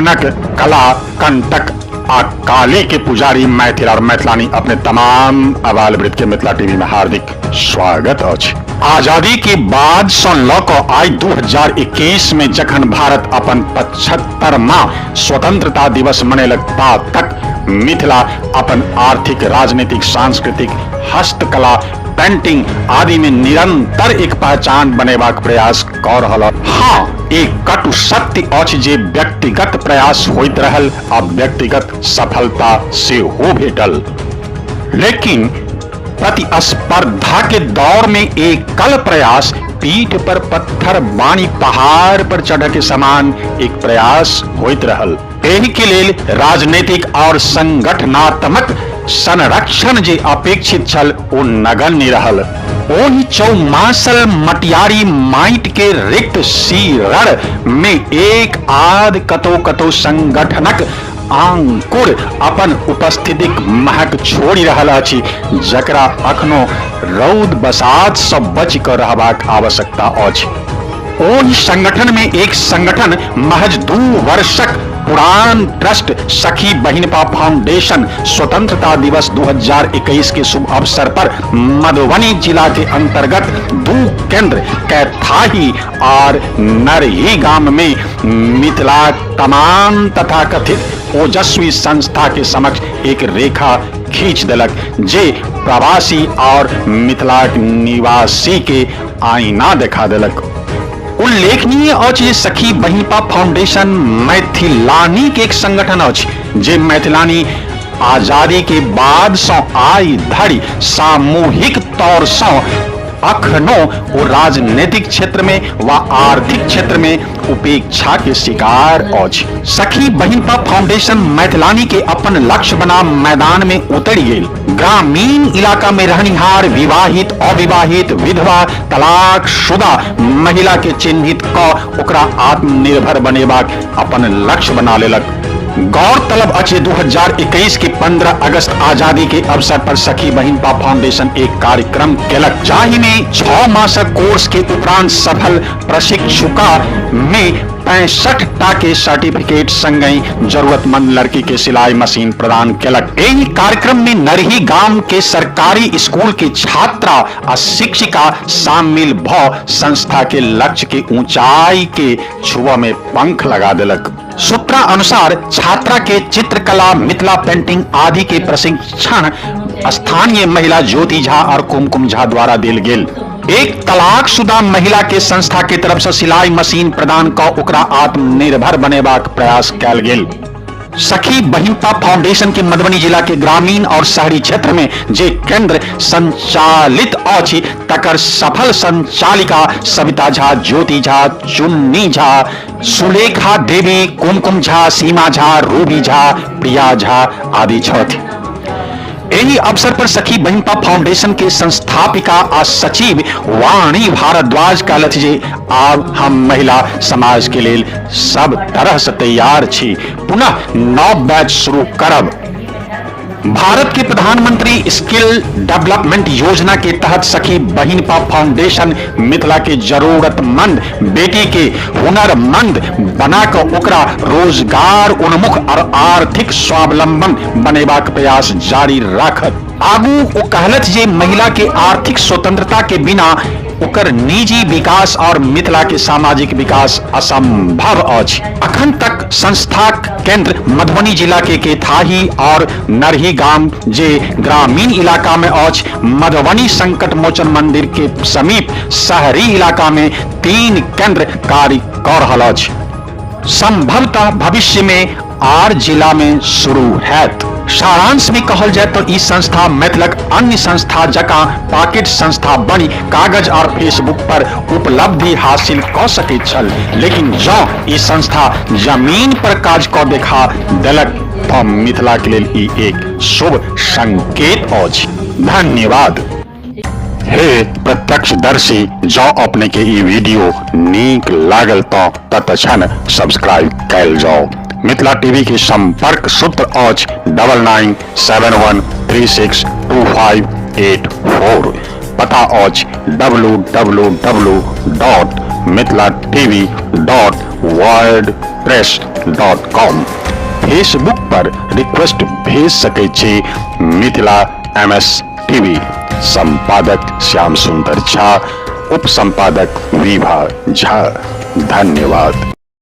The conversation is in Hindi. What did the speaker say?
कनक कला कंटक आ काली के पुजारी मैथिल और मैथिलानी अपने तमाम आबाल वृत्त के मिथिला टीवी में हार्दिक स्वागत अछि। आजादी के बाद से लऽ कऽ आइ 2021 में जखन भारत अपन 75वां स्वतंत्रता दिवस मनेलक ता तक मिथिला अपन आर्थिक, राजनीतिक, सांस्कृतिक, हस्तकला, पेंटिंग आदि में निरंतर एक पहचान बनेबाक प्रयास कऽ रहल। हाँ, एक कटु सत्य अछि जे व्यक्तिगत प्रयास होइत रहल आ व्यक्तिगत सफलता से हो भेटल, लेकिन प्रतिस्पर्धा के दौर में एक कल प्रयास पीठ पर पत्थर बानी पहाड़ पर चढ़ के समान एक प्रयास होइत रहल। एहि के लेल राजनीतिक और संगठनात्मक संरक्षण जे अपेक्षित छल ओ नगण्य रहल। ओहि चौमासल मटियारी माइट के रिक्त शीरण में एक आध कतो संगठनक अंकुर अपन उपस्थितिक महक छोड़ि रहल अछि, जकरा अखनो रौद बसात से बच कर रहबाक आवश्यकता अछि। ओहि संगठन में एक संगठन महज 2 वर्षक पुरान ट्रस्ट सखी बहिनपा फाउंडेशन स्वतंत्रता दिवस 2021 के शुभ अवसर पर मधुबनी जिला के अंतर्गत 2 केंद्र कैथाही और नरही गांव में मिथिला तमाम तथा कथित ओजस्वी संस्था के समक्ष एक रेखा खींच देलक, जे प्रवासी और मिथिला निवासी के आईना देखा देलक। उल्लेखनीय अछि जे सखी बहिनपा फाउंडेशन मैथिलानी के एक संगठन अछि जे मैथिलानी आजादी के बाद से आई धरि सामूहिक तौर से अखनो ओ राजनीतिक क्षेत्र में व आर्थिक क्षेत्र में उपेक्षा के शिकार अछि। सखी बहिनपा फाउंडेशन मैथिलानी के अपन लक्ष्य बना मैदान में उतरि गेल। ग्रामीण इलाका में रहनिहार विवाहित, अविवाहित, विधवा, तलाक शुदा महिला के चिन्हित क ओकरा आत्मनिर्भर बनेबाक अपन लक्ष्य बना लेलक। गौरतलब अछि 2021 के 15 अगस्त आजादी के अवसर पर सखी बहिनपा फाउंडेशन एक कार्यक्रम केलक, जाहि में 6 मासक कोर्स के उपरांत सफल प्रशिक्षुका में 65 टा के सर्टिफिकेट संगहि जरूरतमंद लड़की के सिलाई मशीन प्रदान केलक। एहि कार्यक्रम में नरही गांव के सरकारी स्कूल के छात्रा आ शिक्षिका शामिल भ संस्था के लक्ष्य के ऊंचाई के छुआ में पंख लगा देलक। सूत्रा अनुसार छात्रा के चित्रकला, मिथिला पेंटिंग आदि के प्रशिक्षण स्थानीय महिला ज्योति झा और कुमकुम झा द्वारा देल गेल। एक तलाकशुदा महिला के संस्था के तरफ से सिलाई मशीन प्रदान क ओकरा आत्मनिर्भर बनेबाक प्रयास कैल गेल। सखी बहिनपा फाउंडेशन के मधुबनी जिला के ग्रामीण और शहरी क्षेत्र में जे केंद्र संचालित अछि तकर सफल संचालिका सविता झा, ज्योति झा, चुन्नी झा, सुलेखा देवी, कुमकुम झा, सीमा झा, रूबी झा, प्रिया झा आदि छथि। एही अवसर पर सखी बहिनपा फाउंडेशन के संस्थापिका आ सचिव वाणी भारद्वाज कहलथ जे आब हम महिला समाज के लेल सब तरह से तैयार छी, पुनः नव बैच शुरू करब। भारत के प्रधानमंत्री स्किल डेवलपमेंट योजना के तहत सखी बहिनपा फाउंडेशन मिथिला के जरूरतमंद बेटी के हुनरमंद बनाकर ओकरा रोजगार उन्मुख और आर्थिक स्वावलंबन बनेबाक प्रयास जारी राखत। आगू ओ कहलथ जे महिला के आर्थिक स्वतंत्रता के बिना ओकर निजी विकास और मिथिला के सामाजिक विकास असंभव अछि। अखन तक संस्था केंद्र मधुबनी जिला के केथाही और नरही गांव जे ग्रामीण इलाका में अछि, मधुबनी संकट मोचन मंदिर के समीप शहरी इलाका में 3 केंद्र कार्य कर रहल अछि। संभवतः भविष्य में आर जिला में शुरू हैत। सारांश में कहल जाए तो ई संस्था मैथिलक अन्य संस्था जकां पॉकेट संस्था बनी कागज और फेसबुक पर उपलब्धि हासिल क सकैत छल, लेकिन जँ ई संस्था जमीन पर काज क देखा देलक तो मिथिला के लेल ई एक शुभ संकेत अछि। धन्यवाद। हे प्रत्यक्षदर्शी, जो अपने के ई वीडियो नीक लागल तो तत्क्षण सब्सक्राइब कैल जाओ। मिथिला टीवी के संपर्क सूत्र अछि 9971362584। पता अछि www.mitlatv.wordpress.com। फेसबुक पर रिक्वेस्ट भेज सकै छी मिथिला MS टीवी। संपादक श्याम सुंदर झा, उप संपादक विभा झा। धन्यवाद।